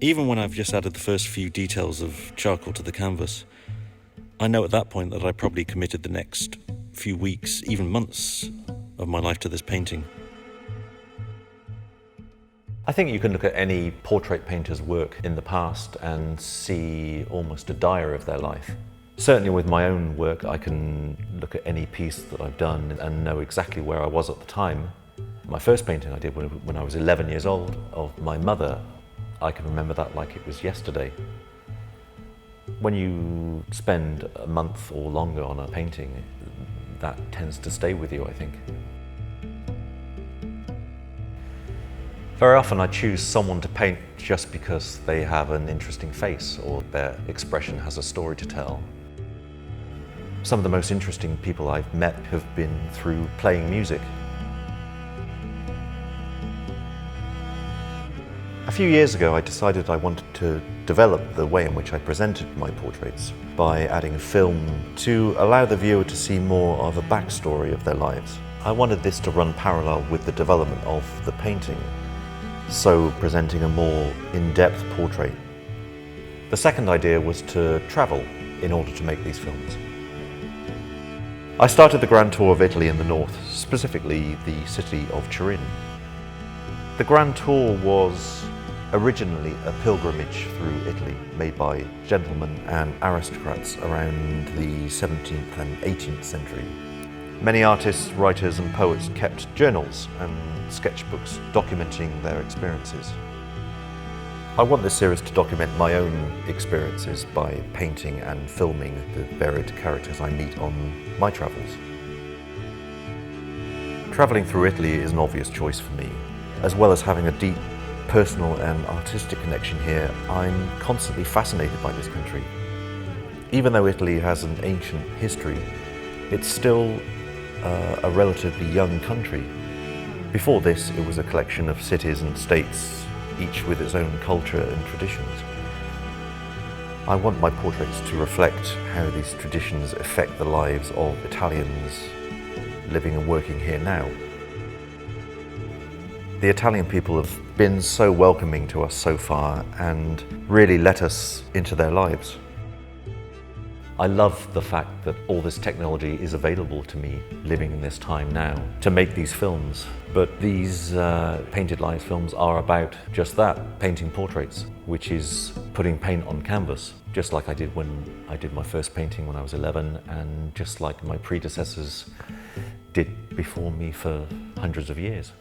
Even when I've just added the first few details of charcoal to the canvas, I know at that point that I probably committed the next few weeks, even months, of my life to this painting. I think you can look at any portrait painter's work in the past and see almost a diary of their life. Certainly with my own work, I can look at any piece that I've done and know exactly where I was at the time. My first painting I did when I was 11 years old of my mother, I can remember that like it was yesterday. When you spend a month or longer on a painting, that tends to stay with you, I think. Very often I choose someone to paint just because they have an interesting face or their expression has a story to tell. Some of the most interesting people I've met have been through playing music. A few years ago I decided I wanted to develop the way in which I presented my portraits by adding film to allow the viewer to see more of a backstory of their lives. I wanted this to run parallel with the development of the painting, so presenting a more in-depth portrait. The second idea was to travel in order to make these films. I started the Grand Tour of Italy in the north, specifically the city of Turin. The Grand Tour was originally a pilgrimage through Italy made by gentlemen and aristocrats around the 17th and 18th century. Many artists, writers and poets kept journals and sketchbooks documenting their experiences. I want this series to document my own experiences by painting and filming the varied characters I meet on my travels. Travelling through Italy is an obvious choice for me. As well as having a deep personal and artistic connection here, I'm constantly fascinated by this country. Even though Italy has an ancient history, it's still a relatively young country. Before this, it was a collection of cities and states, each with its own culture and traditions. I want my portraits to reflect how these traditions affect the lives of Italians living and working here now. The Italian people have been so welcoming to us so far and really let us into their lives. I love the fact that all this technology is available to me living in this time now to make these films. But these Painted Lives films are about just that, painting portraits, which is putting paint on canvas, just like I did when I did my first painting when I was 11 and just like my predecessors did before me for hundreds of years.